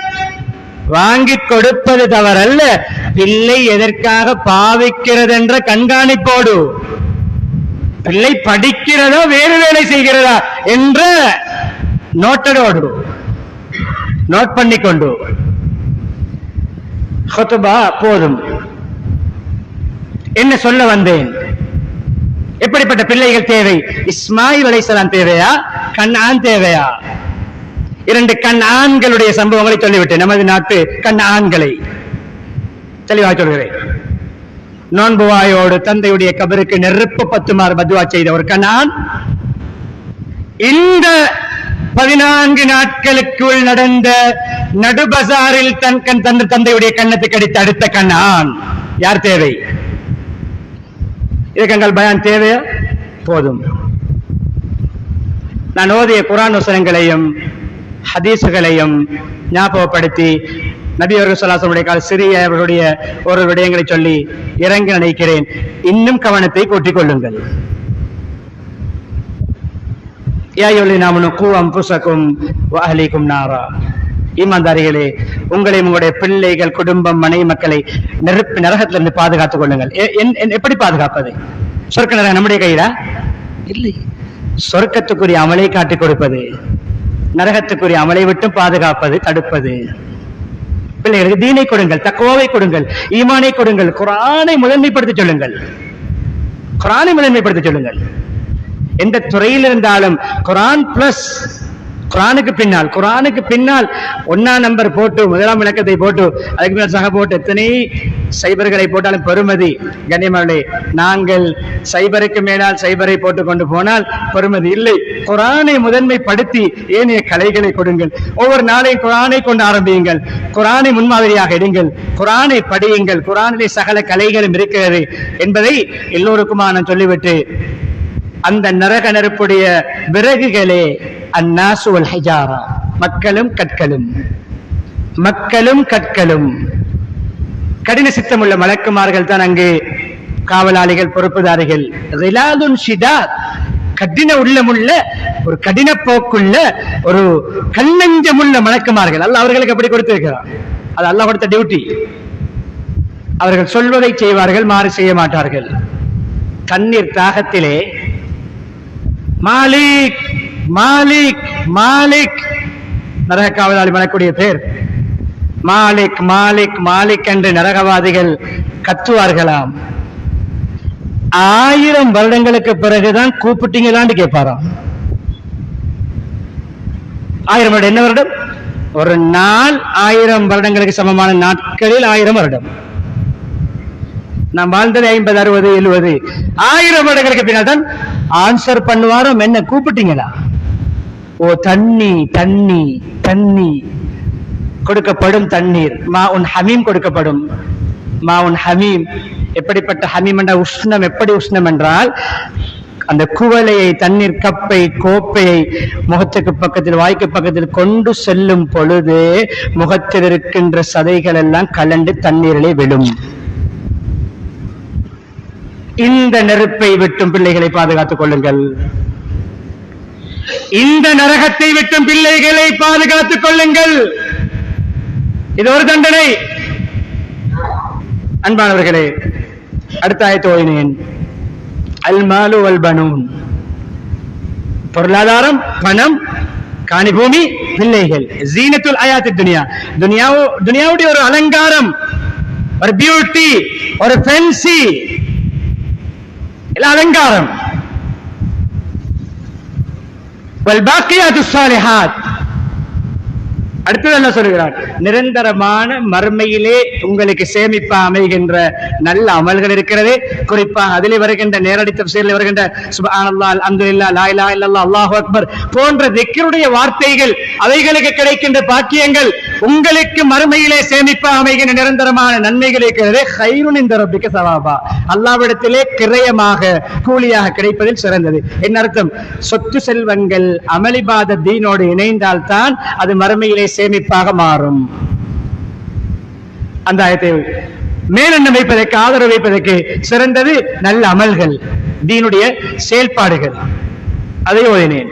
வாங்கி கொடுப்பது தவறல்ல. பிள்ளை எதற்காக பாவிக்கிறது என்ற கண்காணிப்போடு, பிள்ளை படிக்கிறதா வேறு வேலை செய்கிறதா என்ற நோட்டடோடு, நோட் பண்ணிக்கொண்டு ஹுத்பா போதும். என்ன சொல்ல வந்தேன்? எப்படிப்பட்ட பிள்ளைகள் தேவை? இஸ்மாயில் அலைஹிஸ்ஸலாம் தேவையா? கண்ணான் தேவையா? 2 கண் ஆண்களுடைய சம்பவங்களை சொல்லிவிட்டேன். நமது நாட்டு கண் ஆண்களை தெளிவாக சொல்கிறேன். நோன்புவாயோடு தந்தையுடைய கபருக்கு நெருப்பு 10 மாறு பதுவா செய்த ஒரு கண்ணான், இந்த 14 நாட்களுக்குள் நடந்த நடுபசாரில் தந்தையுடைய கண்ணத்துக்கு அடித்த அடுத்த கண்ணான். யார் தேவை? இதுக்கு எங்கள் பயான் தேவையா? போதும். நான் ஓதிய குர்ஆன் வசனங்களையும் ஹதீசுகளையும் ஞாபகப்படுத்தி நபி அவர்கள் ஸல்லல்லாஹு அலைஹி வஸல்லம் கால சிறியவர்களுடைய ஒரு விடயங்களை சொல்லி இறங்கி நினைக்கிறேன். இன்னும் கவனத்தை கூட்டிக் கொள்ளுங்கள். யா அய்யுஹல்லதீன ஆமனூ கூ அன்ஃபுஸக்கும் வ அஹ்லீக்கும் நாரா. ஈமான்தாரிகளே, உங்களை, உங்களுடைய பிள்ளைகள், குடும்பம், மனைவி மக்களை நரகத்திலிருந்து பாதுகாத்துக் கொள்ளுங்கள். எப்படி பாதுகாப்பது? சொர்க்க நரகம் நம்முடைய கையிலா? இல்லை. சொர்க்கத்துக்குரிய அமலை காட்டிக் கொடுப்பது, நரகத்துக்குரிய அமலை விட்டு பாதுகாப்பது, தடுப்பது. பிள்ளைகளுக்கு தீனை கொடுங்கள், தக்வாவை கொடுங்கள், ஈமானை கொடுங்கள், குர்ஆனை முதன்மைப்படுத்த சொல்லுங்கள். குர்ஆனை முதன்மைப்படுத்த சொல்லுங்கள். எந்த துறையில் இருந்தாலும் குர்ஆன் பிளஸ், குர்ஆனுக்கு பின்னால் 1ஆம் நம்பர் போட்டு, 1ஆம் இலக்கத்தை போட்டு, அதுக்கு பின்னால் சக போட்டு, எத்தனை சைபர்களை போட்டாலும் பெருமதி. கண்ணியமானவர்களே, நாங்கள் சைபருக்கு மேலால் சைபரை போட்டு கொண்டு போனால் பெருமதி இல்லை. குர்ஆனை முதன்மைப்படுத்தி ஏனைய கலைகளை கொடுங்கள். ஒவ்வொரு நாளையும் குர்ஆனை கொண்டு ஆரம்பியுங்கள். குர்ஆனை முன்மாதிரியாக எடுங்கள். குர்ஆனை படியுங்கள். குர்ஆனிலே சகல கலைகளும் இருக்கிறது என்பதை எல்லோருக்குமா நான் சொல்லிவிட்டு, அந்த நரக நெருப்புடைய விறகுகளே அன்னாசு வல் ஹிஜாரா, மக்களும் கற்களும், மக்களும் கற்களும். கடின சித்தமுள்ள மலக்குமார்கள் தான் அங்கு காவலாளிகள், பொறுப்புதாரிகள். ரிலாதுன் ஷிதாத், கடின உள்ளமுள்ள, ஒரு கடின போக்குள்ள, ஒரு கல்லஞ்சமுள்ள மலக்குமார்கள். அல்லாஹ் அவர்களுக்கு அப்படி கொடுத்திருக்கிறார். அது அல்லாஹ் கொடுத்த டியூட்டி. அவர்கள் சொல்வதை செய்வார்கள், மாறு செய்ய மாட்டார்கள். தண்ணீர் தாகத்திலே மாலிக் மாலிக் மாலிக், நரக காவலாளி மனக்கூடிய பேர் மாலிக் மாலிக் மாலிக் என்று நரகவாதிகள் கத்துவார்களாம். 1000 வருடங்களுக்கு பிறகுதான் கூப்பிட்டீங்களான்னு கேட்பாராம். 1000 வருடம் என்ன வருடம்? ஒரு நாள் 1000 வருடங்களுக்கு சமமான நாட்களில் 1000 வருடம். நாம் வாழ்ந்தது 50, 60, 70. 1000 வருடங்களுக்கு பின்னால் தான் ஆன்சர் பண்ணுவாரும். என்ன கூப்பிட்டீங்களா? ஓ தண்ணி தண்ணி தண்ணி கொடுக்கப்படும். தண்ணீர் மாஉன் ஹமீம் கொடுக்கப்படும். மாஉன் ஹமீம். எப்படிப்பட்ட ஹமீம் என்ற உஷ்ணம், எப்படி உஷ்ணம் என்றால், அந்த குவளையை, தண்ணீர் கப்பை, கோப்பையை முகத்துக்கு பக்கத்தில், வாய்க்கு பக்கத்தில் கொண்டு செல்லும் பொழுது முகத்தில் இருக்கின்ற சதைகள் எல்லாம் கலண்டு தண்ணீரிலே விழும். இந்த நெருப்பை விட்டும் பிள்ளைகளை பாதுகாத்துக் கொள்ளுங்கள், இந்த நரகத்தை விட்டும் பிள்ளைகளை பாதுகாத்துக் கொள்ளுங்கள். இது ஒரு தண்டனை. அன்பானவர்களே, அடுத்த ஆயத்தை ஓதினேன். அல் மாலு வல் பனூன், பொருளாதாரம், பணம், காணி பூமி, பிள்ளைகள். ஜீனத்துல் ஹயாத்தி துனியா, துனியாவுடைய ஒரு அலங்காரம், ஒரு பியூட்டி, ஒரு ஃபேன்சி, அலங்காரம். வல் பாக்கியாத்துஸ் ஸாலிஹாத், அடுத்தது என்ன சொல்கிறார்? நிரந்தரமான மறுமையிலே உங்களுக்கு சேமிப்பா அமைகின்ற நல்ல அமல்கள் இருக்கிறது. குறிப்பாக அதிலே வருகின்ற நேரடி தஃசீரில் வருகின்ற சுப்ஹானல்லாஹ், அல்ஹம்துலில்லாஹ், லா இலாஹா இல்லல்லாஹ், அல்லாஹு அக்பர் போன்ற திக்ருடைய வார்த்தைகள், அவைகளுக்கு கிடைக்கின்ற பாக்கியங்கள் உங்களுக்கு மறுமையிலே சேமிப்பா அமைகின்ற நிரந்தரமான நன்மைகள் இருக்கிறது. கைருன் இன்த ரப்பிக ஸவாபா, அல்லாஹ்விடத்திலே கிரயமாக கூலியாக கிடைப்பதில் சிறந்தது. என்ன அர்த்தம்? சொத்து செல்வங்கள் அமளிபாத தீனோடு இணைந்தால் தான் அது மறுமையிலே சேமிப்பாக மாறும். அந்த ஆயத்தை மேலெண்ணம் வைப்பதற்கு, ஆதரவு வைப்பதற்கு சிறந்தது நல்ல அமல்கள், தீனுடைய செயல்பாடுகள். அதை ஓதினேன்.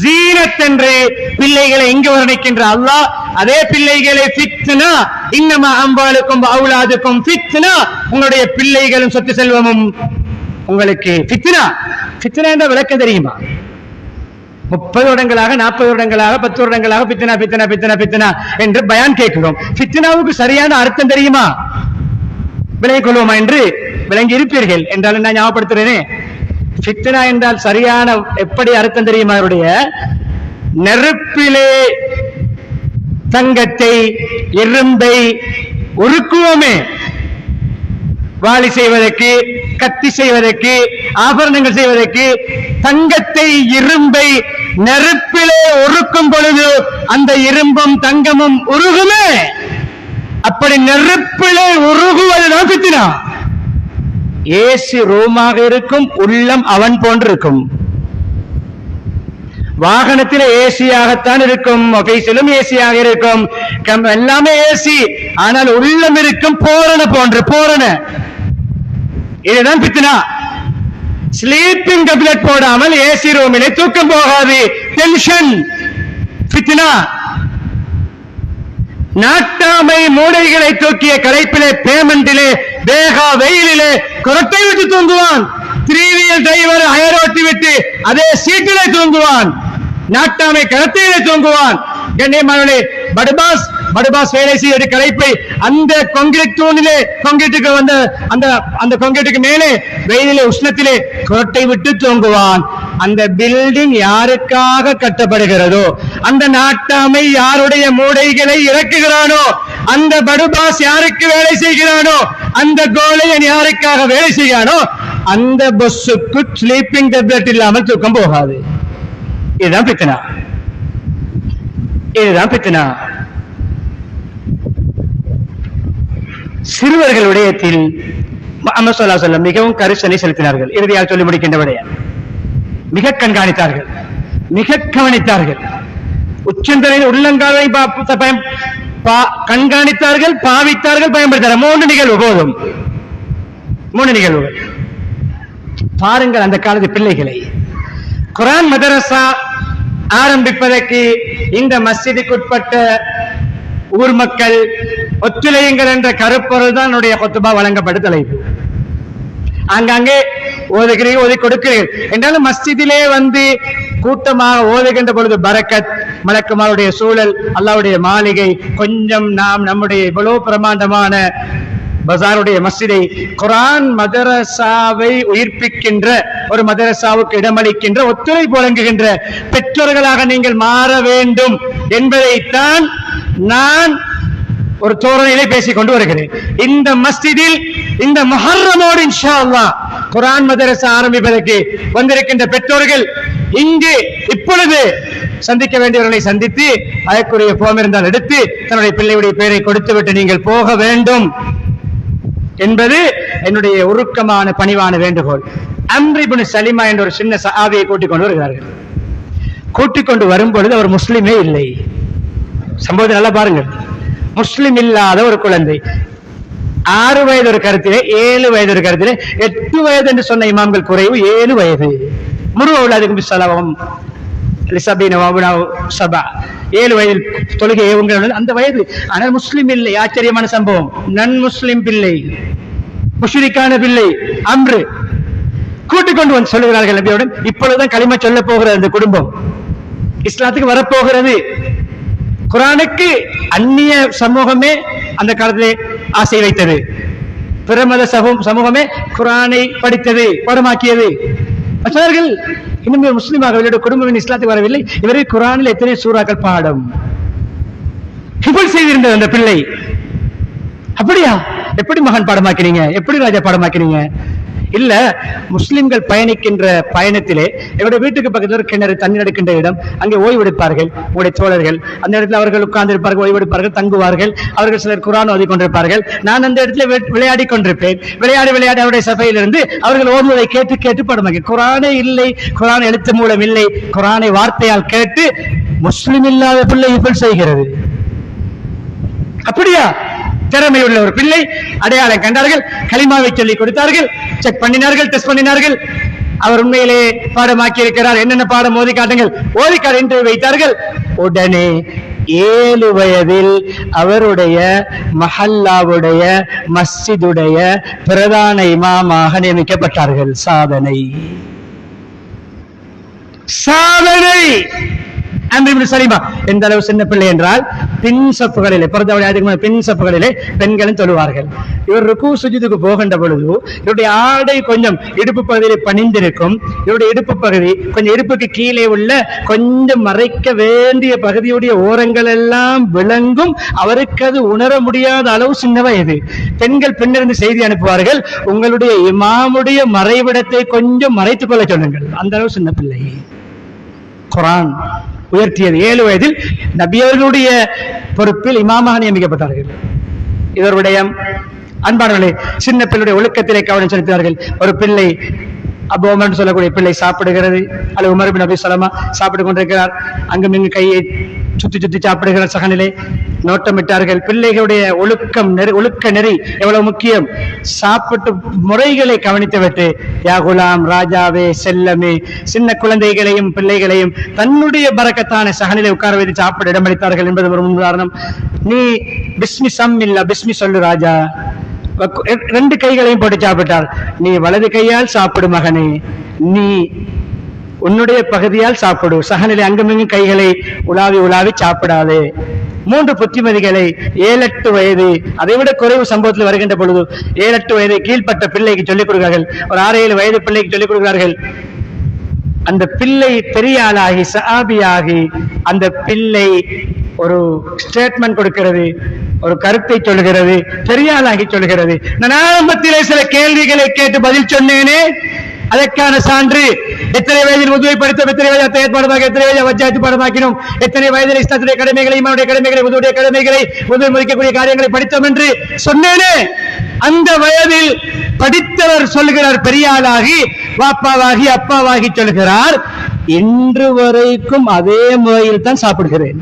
ஜீனத் என்று பிள்ளைகளை இங்கு வர்ணிக்கின்ற அல்லாஹ், அதே பிள்ளைகளை ஃபித்னா, இன்னமா அம்வாலுக்கும் அவுலாதுக்கும் ஃபித்னா, உங்களுடைய பிள்ளைகளும் சொத்து செல்வமும் உங்களுக்கு ஃபித்னா. ஃபித்னா என்ற விளக்கம் தெரியுமா? 30 வருடங்களாக, 40 வருடங்களாக, 10 வருடங்களாக பித்னா பித்னா பித்னா பித்னா என்று பயான் கேட்கிறோம். பித்னாவுக்கு சரியான அர்த்தம் தெரியுமா? விளங்கிக் கொள்வோமா என்று விளங்கி இருப்பீர்கள் என்றால் நான் ஞாபகப்படுத்துறேனே. பித்னா என்றால் சரியான எப்படி அர்த்தம் தெரியுமா? அவருடைய நெருப்பிலே தங்கத்தை, இரும்பை உருக்குவோமே, வாளி செய்வதற்கு, கத்தி செய்வதற்கு, ஆபரணங்கள் செய்வதற்கு, தங்கத்தை, இரும்பை நெருப்பிலே உருக்கும் பொழுது அந்த இரும்பும் தங்கமும் உருகுமே, அப்படி நெருப்பிலே உருகுவதுதான் பித்னா. ஏசி ரூமாக இருக்கும், உள்ளம் அவன் போன்றிருக்கும். வாகனத்தில் ஏசியாகத்தான் இருக்கும், ஆபீஸிலும் ஏசியாக இருக்கும், எல்லாமே ஏசி, ஆனால் உள்ளம் இருக்கும் போரண போன்று, போரண. இதுதான் பித்னா. ஸ்லீப்பிங் டேப்லெட் போடாமல் ஏசி ரூமிலே தூக்கம் போகாது, டென்ஷன், பித்னா. நாட்டாமை மூடைகளை தூக்கிய களைப்பிலே, பேமெண்டிலே, வேகா வெயிலிலே குரட்டை விட்டு தூங்குவான். 3-wheel டிரைவர் அயரோட்டி விட்டு அதே சீட்டிலே தூங்குவான். நாட்டாமை கரத்தையிலே தூங்குவான். கண்ணியமானவர்களே, படுபாஸ் வேலை செய்ய களைப்பை அந்த கான்கிரீட் தூணிலே, கான்கிரீட்டுக்கு வந்த அந்த கான்கிரீட்டுக்கு மேலே வெயிலிலே உஷ்ணத்திலே குரட்டை விட்டு தூங்குவான். அந்த பில்டிங் யாருக்காக கட்டப்படுகிறதோ, அந்த நாட்டாமை யாருடைய மூடைகளை இறக்குகிறானோ, அந்த படுபாஸ் யாருக்கு வேலை செய்கிறானோ, அந்த கோலையன் யாருக்காக வேலை செய்கிறானோ, அந்த பஸ்ஸுக்கு ஸ்லீப்பிங் டேப்லெட் இல்லாமல் தூக்கம் போகாது. இதுதான் பித்னா, இதுதான் பித்னா. சிறுவர்களுடைய முஹம்மது ஸல்லல்லாஹு அலைஹி வஸல்லம் மிகவும் கரிசனை செலுத்தினார்கள். இறுதியாக சொல்லி முடிக்கின்ற விடயம், மிக கண்காணித்தார்கள், மிக கவனித்தார்கள். உச்சந்தலையில் உள்ளங்காலை கண்காணித்தார்கள், பாவித்தார்கள், பயன்படுத்தார்கள். 3 நிகழ்வு போதும், 3 நிகழ்வுகள். பாருங்கள் அந்த காலத்து பிள்ளைகளை. குர்ஆன் மதரசா ஆரம்பிப்பதற்கு இந்த மஸ்ஜிதுக்குட்பட்ட ஊர் மக்கள் ஒத்துழையுங்கள் என்ற கருப்பொருள் தான் என்னுடைய குத்துபா வழங்கப்பட்ட தலைப்பு. ஆங்காங்கே ஓதுகிறீர்கள், ஓதி கொடுக்கிறீர்கள் என்றாலும் மஸ்ஜிதிலே வந்து கூட்டமாக ஓதுகின்ற பொழுது பரக்கத், மலக்குமாருடைய சூழல், அல்லாஹ்வுடைய மாளிகை, கொஞ்சம் நாம் நம்முடைய இவ்வளவு பிரமாண்டமான பஜாருடைய மஸ்ஜிதை குர்ஆன் மதரசாவை உயிர்ப்பிக்கின்ற ஒரு மதரசாவுக்கு இடமளிக்கின்ற, ஒத்துழைப்பு வழங்குகின்ற பெற்றோர்களாக நீங்கள் மாற வேண்டும் என்பதைத்தான் நான் ஒரு தோரணையிலே பேசிக் கொண்டு வருகிறேன். இந்த மஸ்ஜிதில் இந்த முஹர்ரமோடு இன்ஷா அல்லாஹ் குர்ஆன் மதரசா ஆரம்பிப்பதற்கு வந்திருக்கின்ற பெற்றோர்கள் இங்கு இப்பொழுது சந்திக்க வேண்டியவர்களை சந்தித்து அதற்குரிய ஃபார்ம் இருந்தால் எடுத்து தன்னுடைய பிள்ளையுடைய பெயரை கொடுத்துவிட்டு நீங்கள் போக வேண்டும் என்பது என்னுடைய உருக்கமான பணிவான வேண்டுகோள். அம்ர் இப்னு சலிமா என்ற ஒரு சின்ன சஹாபியை கூட்டிக் கொண்டு வருகிறார்கள். கூட்டிக் கொண்டு வரும்பொழுது அவர் முஸ்லிமே இல்லை. சம்பவத்தை நல்லா பாருங்கள். முஸ்லிம் இல்லாத ஒரு குழந்தை 6 வயது ஒரு கருத்திலே, 7 வயது ஒரு கருத்திலே, 8 வயது என்று சொன்ன இமாம்கள் குறைவு 7 வயது. முருகவுலாதுக்கும் பிஸ்ஸலாவும் 7 வயதில் தொழுகை அந்த வயது. ஆனால் முஸ்லிம் இல்லை. ஆச்சரியமான சம்பவம். நன் முஸ்லிம் பிள்ளை, முஷ்ரிக்கான பிள்ளை அம்ரு கூட்டிக் கொண்டு வந்து சொல்லுகிறார்கள் நபியுடன், இப்பொழுதுதான் களிமா சொல்ல போகிறது அந்த குடும்பம், இஸ்லாத்துக்கு வரப்போகிறது. குர்ஆனுக்கு அந்நிய சமூகமே அந்த காலத்திலே ஆசை வைத்தது, பிரமத சமூகமே குர்ஆனை படித்தது, பாடமாக்கியது. மற்றவர்கள் இன்னும் முஸ்லீமாக குடும்பம் இஸ்லாத்துக்கு வரவில்லை. இவரை குர்ஆனில் எத்தனை சூறாக்கள் பாடம் ஹிஃப்ல் செய்திருந்தது அந்த பிள்ளை. அப்படியா? எப்படி மகன் பாடமாக்கிறீங்க? எப்படி ராஜா பாடமாக்கிறீங்க? இல்ல, முஸ்லிம்கள் பயணிக்கின்ற பயணத்திலே என்னுடைய வீட்டுக்கு பக்கத்தில் ஒரு கிணறு, தண்ணீர் எடுக்கின்ற இடம், அங்கே ஓய்வெடுப்பார்கள் உங்களுடைய தோழர்கள். அந்த இடத்துல அவர்கள் உட்கார்ந்து இருப்பார்கள், ஓய்வெடுப்பார்கள், தங்குவார்கள். அவர்கள் சிலர் குர்ஆன் ஓதி கொண்டிருப்பார்கள். நான் அந்த இடத்துல விளையாடி கொண்டிருப்பேன். விளையாடி அவருடைய சபையிலிருந்து அவர்கள் ஓதுவதை கேட்டு கேட்டு பாடமாக்கி. குர்ஆனே இல்லை, குர்ஆன் எழுத்து மூலம் இல்லை, குர்ஆனை வார்த்தையால் கேட்டு முஸ்லிம் இல்லாத பிள்ளை ஹிஃப்ல் செய்கிறது. அப்படியா? திறமையுள்ள ஒரு பிள்ளை, அடையாளம் கண்டார்கள், கலிமாவை சொல்லி கொடுத்தார்கள், செக் பண்ணினார்கள், டெஸ்ட் பண்ணினார்கள். அவர் உண்மையிலே பாடமாக்கி இருக்கிறார். என்னென்ன பாடம் ஓதி காட்டுங்கள், ஓதி காட்டு வைத்தார்கள். உடனே 7 வயதில் அவருடைய மஹல்லாவுடைய மஸ்ஜிதுடைய பிரதான இமாமாக நியமிக்கப்பட்டார்கள். சாதனை சாதனை. சலீமா எந்த அளவு சின்ன பிள்ளை என்றால், பின் சப்புகளிலே, பின் சப்புகளிலே பெண்களும் தொழுவார்கள். இவர் ருக்கு சுஜூதுக்கு போகின்ற பொழுது இவருடைய ஆடை கொஞ்சம் இடுப்பு பகுதியிலே பணிந்திருக்கும். இவருடைய இடுப்பு பகுதி கொஞ்சம் இடுப்புக்கு கீழே உள்ள கொஞ்சம் மறைக்க வேண்டிய பகுதியுடைய ஓரங்கள் எல்லாம் விளங்கும். அவருக்கு அது உணர முடியாத அளவு சின்ன வயது. பெண்கள் பின்னிருந்து செய்தி அனுப்புவார்கள், உங்களுடைய இமாமுடைய மறைவிடத்தை கொஞ்சம் மறைத்துக் கொள்ள சொல்லுங்கள். அந்த அளவு சின்ன பிள்ளை. குர்ஆன் உயர்த்தியது. 7 வயதில் நபியர்களுடைய பொறுப்பில் இமாமாக நியமிக்கப்பட்டார்கள். இவருடைய அன்பானவர்களே, சின்ன பிள்ளையுடைய ஒழுக்கத்திலே கவனம் செலுத்தினார்கள். ஒரு பிள்ளை, அபூ உமர் சொல்லக்கூடிய பிள்ளை சாப்பிடுகிறது, அல்லது உமர் பின் அபி ஸலமா சாப்பிட்டுக் கொண்டிருக்கிறார். அங்கும் இங்கு கையை சுத்தி சுத்தி சாப்பிடுகிறார். சகனிலே நோட்டமிட்டார்கள். பிள்ளைகளுடைய ஒழுக்க நெறி எவ்வளவு முக்கியம். சாப்பிட்டு முறைகளை கவனித்துவிட்டு, யா குலாம், ராஜாவே, செல்லமே, சின்ன குழந்தைகளையும் பிள்ளைகளையும் தன்னுடைய பரக்கத்தான சகனிலே உட்கார வைத்து சாப்பிட இடமளித்தார்கள் என்பது ஒரு உதாரணம். நீ பிஸ்மி சம்மில்லா, பிஸ்மி சொல்லு ராஜா. 2 கைகளையும் போட்டு சாப்பிட்டார். நீ வலது கையால் சாப்பிடு மகனே, நீ உன்னுடைய பகுதியால் சாப்பிடு. சகனிலே அங்குமிங்கும் கைகளை உலாவி சாப்பிடாதே. 3 புத்திமதிகளை 7-8 வயது, அதை விட குறைவு சம்பவத்தில் வருகின்ற பொழுது 7-8 வயதை கீழ்பட்ட பிள்ளைக்கு சொல்லிக் கொடுக்கிறார்கள். ஒரு 6-7 வயது பிள்ளைக்கு சொல்லிக் கொடுக்கிறார்கள். அந்த பிள்ளை பெரிய ஆளாகி சஹாபியாகி அந்த பிள்ளை ஒரு ஸ்டேட்மெண்ட் கொடுக்கிறது, ஒரு கருத்தை சொல்கிறது, பெரிய ஆளாகி சொல்கிறது. நான் ஆரம்பத்திலே சில கேள்விகளை கேட்டு பதில் சொன்னேனே, அதற்கான சான்று. எத்தனை வயதில் உதுவை படித்தோம், எத்தனை வயது அத்தையத் பாடமாக்கி, எத்தனை வயது வஜ்ஜாத்து பாடமாக்கினோம், எத்தனை வயதில் இஸ்லாத்துடைய கடமைகளை, இமாமுடைய கடமைகளை, உதுவுடைய கடமைகளை, உதுவை முடிக்கக்கூடிய காரியங்களை படித்தோம் என்று சொன்னேனே. அந்த வயதில் படித்தவர் சொல்கிறார், பெரிய ஆளாகி வாப்பாவாகி அப்பாவாகி சொல்கிறார், இன்று வரைக்கும் அதே முறையில் தான் சாப்பிடுகிறேன்.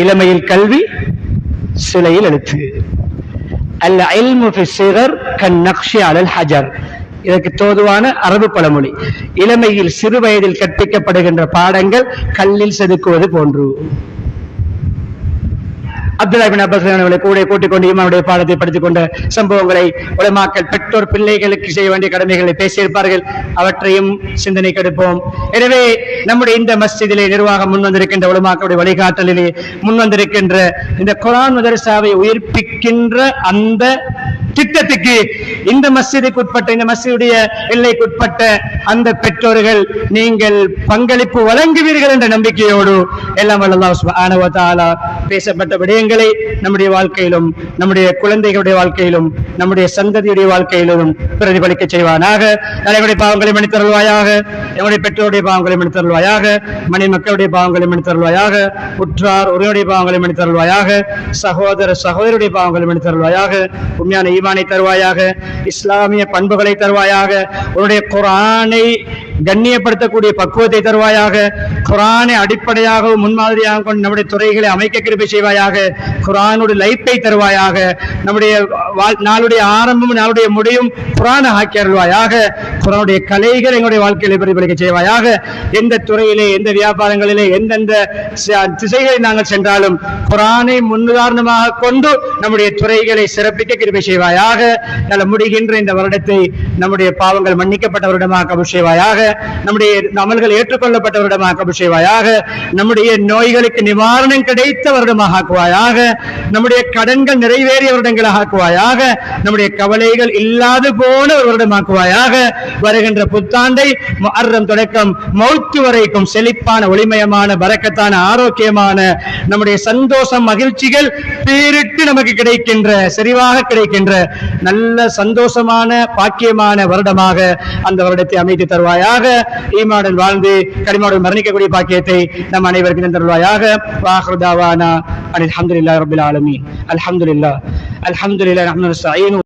இளமையில் கல்வி, சிலையில் எழுத்து. அல் இல்மு ஃபி ஸிகர் கன் நக்ஷி அலல் ஹஜர். இதற்கு தோதுவான அரபு பழமொழி. இளமையில் சிறு வயதில் கற்பிக்கப்படுகின்ற பாடங்கள் கல்லில் செதுக்குவது போன்று. அப்துல்லா இப்னு அப்பாஸ் அவர்களை கூட கூட்டிக் கொண்டு இமாமுடைய பாடத்தை படித்துக் கொண்ட சம்பவங்களை உலமாக்கள், பெற்றோர் பிள்ளைகளுக்கு செய்ய வேண்டிய கடமைகளை பேசியிருப்பார்கள். அவற்றையும் சிந்தனை கெடுப்போம். எனவே நம்முடைய இந்த மஸ்ஜிதிலே நிர்வாகம் முன்வந்திருக்கின்ற உலமாக்களுடைய வழிகாட்டலிலே முன்வந்திருக்கின்ற இந்த குர்ஆன் மதரசாவை உயிர்ப்பிக்கின்ற அந்த திட்டத்துக்கு இந்த மஸ்ஜிதுக்கு உட்பட்ட, இந்த மஸ்ஜிதுடைய எல்லைக்குட்பட்ட அந்த பெற்றோர்கள் நீங்கள் பங்களிப்பு வழங்குவீர்கள் என்ற நம்பிக்கையோடு எல்லாம் அல்லாஹ் சுப்ஹானஹு வ தஆலா பேசப்பட்ட விடயங்களை நம்முடைய வாழ்க்கையிலும், நம்முடைய குழந்தைகளுடைய வாழ்க்கையிலும், நம்முடைய சந்ததியுடைய வாழ்க்கையிலும் பிரதிபலிக்க செய்வானாக. தலைவருடைய பாவங்களை மன்னித்தருள்வாயாக, நம்முடைய பெற்றோருடைய பாவங்களை மன்னித்தருள்வாயாக, மணி மக்களுடைய பாவங்களை மன்னித்தருள்வாயாக, உற்றார் உறவுடைய பாவங்களை மன்னித்தருள்வாயாக, சகோதர சகோதரருடைய பாவங்களை மன்னித்தருள்வாயாக, உண்மையான ஈமானை தருவாயாக, இஸ்லாமிய பண்புகளை தருவாயாக, உன்னுடைய குர்ஆனை கண்ணியப்படுத்தக்கூடிய பக்குவத்தை தருவாயாக. குர்ஆனை அடிப்படையாகவும் முன்மாதிரியாக கொண்டு நம்முடைய துறைகளை அமைக்க கிருபை செய்வாயாக. குர்ஆனுடைய லைஃபை தருவாயாக. நம்முடைய நாளுடைய ஆரம்பமும் நாளுடைய முடியும் குர்ஆனை ஆக்கி அருள்வாயாக. குர்ஆனுடைய கலைகள் எங்களுடைய வாழ்க்கையில பிரதிபலிக்க செய்வாயாக. எந்த துறையிலே, எந்த வியாபாரங்களிலே, எந்தெந்த திசைகளில் நாங்கள் சென்றாலும் குர்ஆனை முன்னுதாரணமாக கொண்டு நம்முடைய துறைகளை சிறப்பிக்க கிருபை செய்வாயாக. நல்ல முடிகின்ற இந்த வருடத்தை நம்முடைய பாவங்கள் மன்னிக்கப்பட்ட வருடமாக கபூல் செய்வாயாக. நம்முடைய அமல்கள் ஏற்றுக்கொள்ளப்பட்ட வருடமாக கபூல் செய்வாயாக. நம்முடைய நோய்களுக்கு நிவாரணம் கிடைத்த வருடமாக ஆக்குவாயாக. நம்முடைய கடன்கள் நிறைவேறிய வருடங்களாக ஆக்குவாயாக. நம்முடைய கவலைகள் இல்லாது போன ஒரு வருடமாக்குவாயாக. வருகின்ற புத்தாண்டை முஹர்ரம் தொடக்கம் மௌத்து வரைக்கும் செழிப்பான, ஒளிமயமான, பரக்கத்தான, ஆரோக்கியமான, நம்முடைய சந்தோஷம், மகிழ்ச்சிகள் பேரிட்டு நமக்கு கிடைக்கின்ற, செறிவாக கிடைக்கின்ற நல்ல சந்தோஷமான, பாக்கியமான வருடமாக அந்த வருடத்தை அமைத்து தருவாயாக. ஈமானுடன் வாழ்ந்து கலிமாவுடன் மரணிக்கக்கூடிய பாக்கியத்தை நம் அனைவருக்கும் தருவாயாக. வாஹிரு தாவானா அல்ஹம்துலில்லாஹி ரப்பில் ஆலமீன். அல்ஹம்துலில்லாஹ் நஹ்மது வ நஸ்தஈன்.